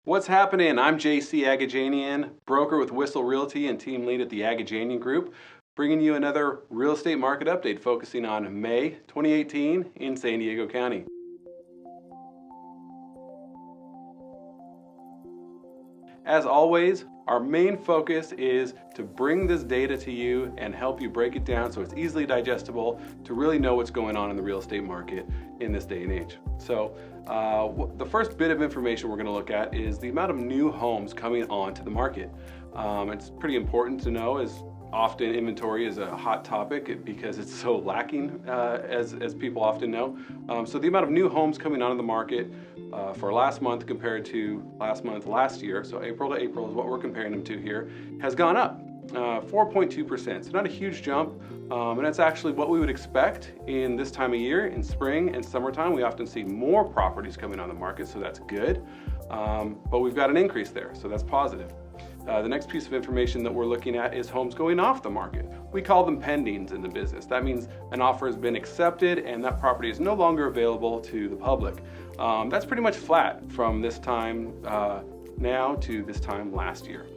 What's happening? I'm JC Agajanian, broker with Whissel Realty and team lead at the Agajanian Group, bringing you another real estate market update focusing on May 2018 in San Diego County. As always, our main focus is to bring this data to you and help you break it down so it's easily digestible to really know what's going on in the real estate market in this day and age. So the first bit of information we're going to look at is the amount of new homes coming onto the market. It's pretty important to know, as often inventory is a hot topic because it's so lacking, as people often know. So the amount of new homes coming onto the market for last month compared to last month last year, so April to April is what we're comparing them to here, has gone up 4.2%. So not a huge jump, and that's actually what we would expect in this time of year. In spring and summertime, we often see more properties coming on the market, so that's good. But we've got an increase there, so that's positive. The next piece of information that we're looking at is homes going off the market. We call them pendings in the business. That means an offer has been accepted and that property is no longer available to the public. That's pretty much flat from this time now to this time last year.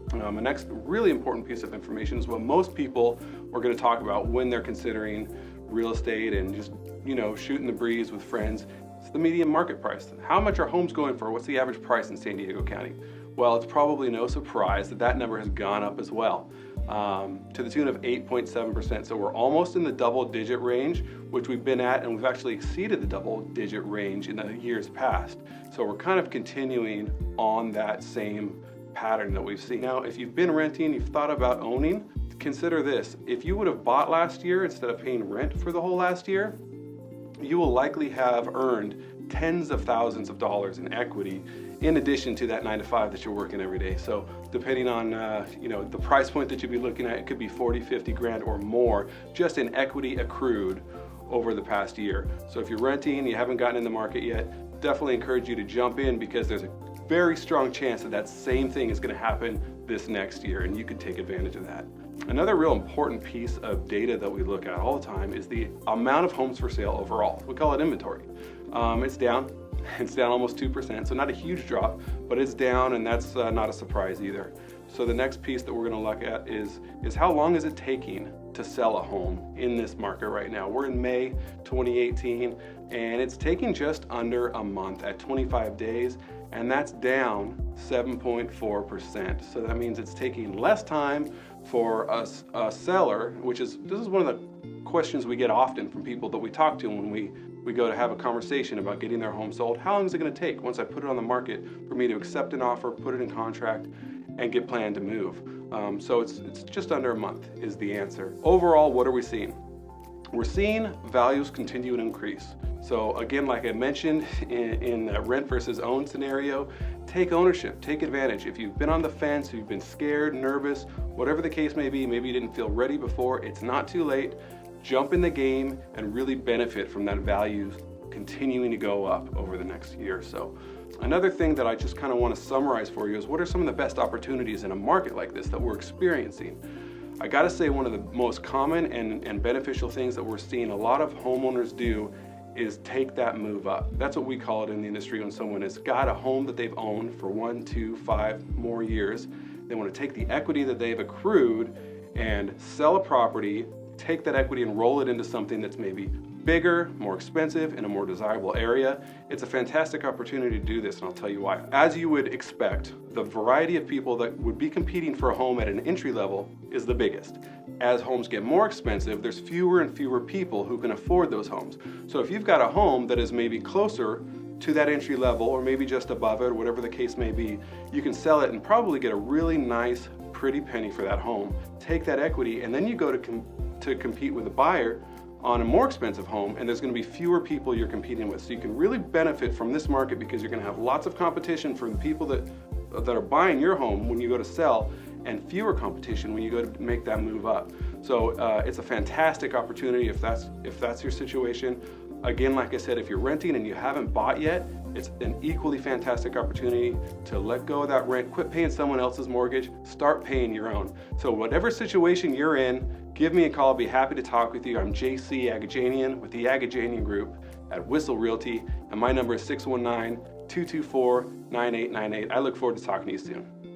The next really important piece of information is what most people are going to talk about when they're considering real estate and just, shooting the breeze with friends. It's the median market price. How much are homes going for? What's the average price in San Diego County? Well, it's probably no surprise that that number has gone up as well, to the tune of 8.7%. So we're almost in the double-digit range, which we've been at, and we've actually exceeded the double-digit range in the years past. So we're kind of continuing on that same pattern that we've seen. Now, if you've been renting, you've thought about owning, consider this. If you would have bought last year instead of paying rent for the whole last year, you will likely have earned tens of thousands of dollars in equity in addition to that 9 to 5 that you're working every day. So depending on the price point that you'd be looking at, it could be 40, 50 grand or more just in equity accrued over the past year. So if you're renting, you haven't gotten in the market yet, definitely encourage you to jump in because there's a very strong chance that that same thing is going to happen this next year and you could take advantage of that. Another real important piece of data that we look at all the time is the amount of homes for sale overall. We call it inventory. It's down. It's down almost 2%, so not a huge drop, but it's down, and that's not a surprise either. So the next piece that we're going to look at is how long is it taking to sell a home in this market right now. We're in May 2018, and it's taking just under a month at 25 days, and that's down 7.4%. So that means it's taking less time for a seller, this is one of the questions we get often from people that we talk to when we go to have a conversation about getting their home sold. How long is it going to take once I put it on the market for me to accept an offer, put it in contract, and get planned to move? So it's just under a month is the answer. Overall, what are we seeing? We're seeing values continue to increase. So again, like I mentioned in that rent versus own scenario, take ownership, take advantage. If you've been on the fence, if you've been scared, nervous, whatever the case may be, maybe you didn't feel ready before, it's not too late. Jump in the game and really benefit from that value continuing to go up over the next year or so. Another thing that I just kind of want to summarize for you is what are some of the best opportunities in a market like this that we're experiencing? I got to say one of the most common and beneficial things that we're seeing a lot of homeowners do is take that move up. That's what we call it in the industry when someone has got a home that they've owned for 1, 2, 5 more years. They want to take the equity that they've accrued and sell a property, take that equity and roll it into something that's maybe bigger, more expensive, in a more desirable area. It's a fantastic opportunity to do this, and I'll tell you why. As you would expect, the variety of people that would be competing for a home at an entry level is the biggest. As homes get more expensive, there's fewer and fewer people who can afford those homes. So if you've got a home that is maybe closer to that entry level or maybe just above it, or whatever the case may be, you can sell it and probably get a really nice, pretty penny for that home. Take that equity, and then you go to compete with a buyer on a more expensive home, and there's going to be fewer people you're competing with. So you can really benefit from this market because you're going to have lots of competition for the people that are buying your home when you go to sell, and fewer competition when you go to make that move up. So it's a fantastic opportunity if that's your situation. Again, like I said, if you're renting and you haven't bought yet, it's an equally fantastic opportunity to let go of that rent, quit paying someone else's mortgage, start paying your own. So whatever situation you're in, give me a call. I'll be happy to talk with you. I'm JC Agajanian with the Agajanian Group at Whissel Realty, and my number is 619 224-9898. I look forward to talking to you soon.